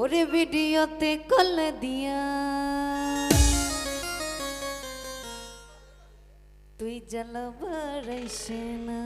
ওরে ভিডিওতে কল দিয়া তুই জ্বালা বাড়াইছে না।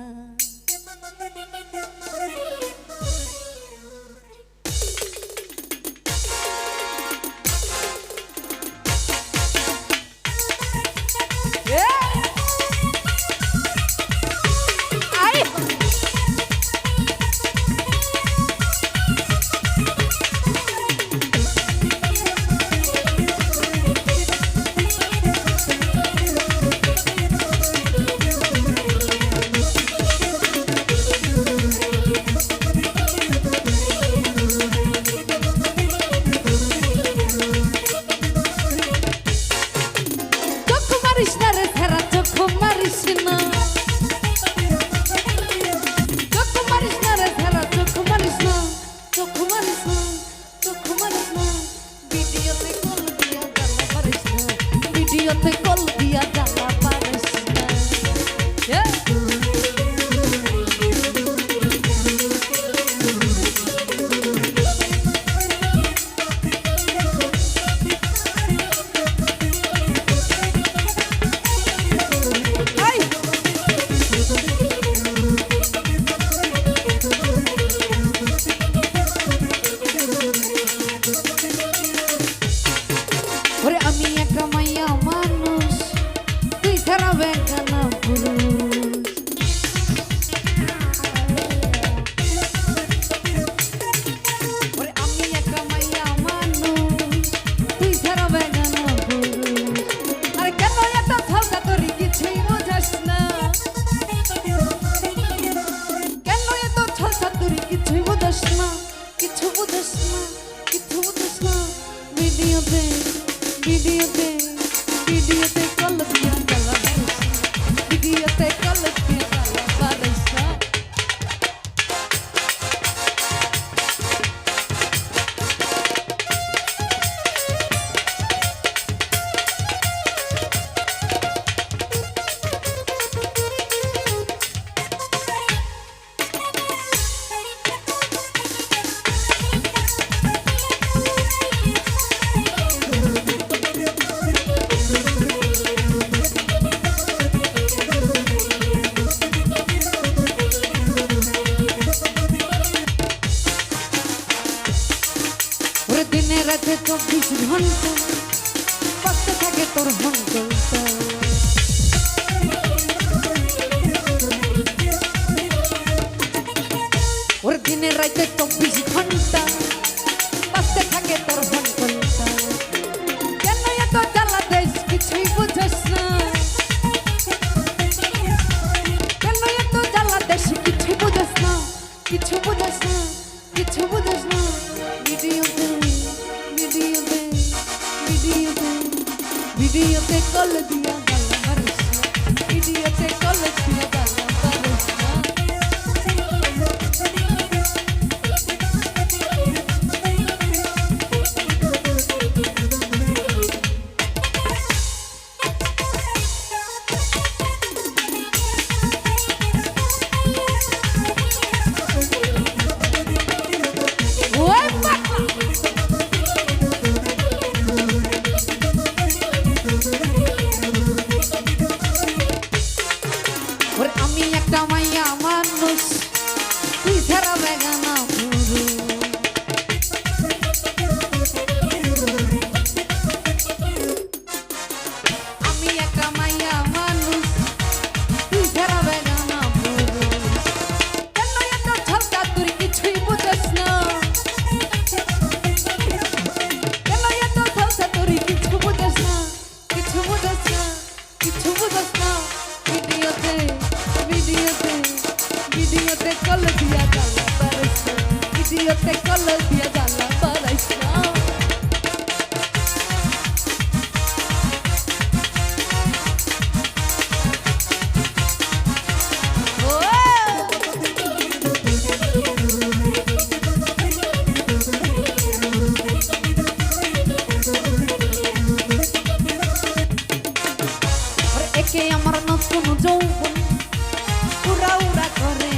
ভিডিওতে কল দিয়া জ্বালা পারিস না। ওরে আমি একটা মাইয়া মানুষ, তুই ছাড়া বেগানা পুরুষ। ওরে আমি একটা মাইয়া মানুষ, তুই ছাড়া বেগানা পুরুষ। আরে কেন এত ফালতা তোরি কিছুই বোঝাস না, কেন এত ফালতা তোরি কিছুই বোঝাস না, কিছু বোঝাস না, কিছু বোঝাস না। ভিডিওতে ভিডিওতে ভিডিওতে কল দিয়া জ্বালা বাড়াইস না, ভিডিওতে কল দিয়া জ্বালা বাড়াইস না। দিনে রাতে 24 ঘন্টা বাজতে থাকে তোর ঘন্টা। ওর দিনে রাতে 24 ঘন্টা বাজতে থাকে তোর ঘন্টা। কেন এত জ্বালা দেশ কিছুই বুঝাস না, কেন এত জ্বালা দেশ কিছুই বুঝাস না, কিছু বুঝাস না, কিছু বুঝাস না। ভিডিওতে ভিডিওতে ভিডিওতে ভিডিওতে কল দিয়া জ্বালা বাড়াইস না, ভিডিওতে কল দিয়া জ্বালা বাড়াইস না। আমি একটা মাইয়া মানুষ, তুই ছাড়া বেগানা পুরুষ। আমি একটা মাইয়া মানুষ, তুই ছাড়া বেগানা পুরুষ। কেন এত ছলকা তুই কিছুই বুঝাস না, কেন এত ছলকা তুই কিছু বুঝাস না, কিছু বুঝাস না, কিছু বুঝাস না। ভিডিওতে ভিডিওতে ভিডিওতে কল দিয়া জ্বালা বাড়াইস না, ভিডিওতে কল দিয়া জ্বালা বাড়াইস না। একে আমার নতুন যৌবন উড়া উড়া করে।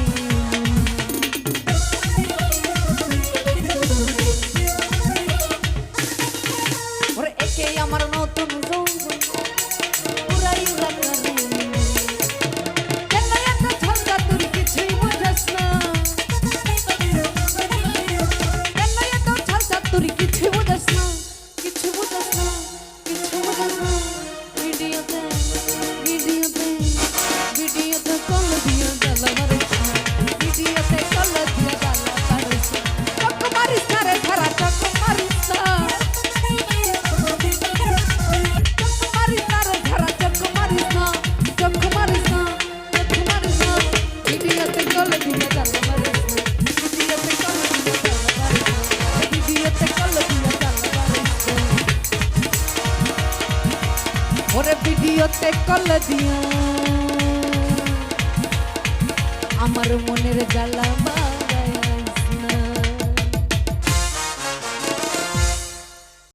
ঠোঁটে কল দিয়া আমার মনের জ্বালা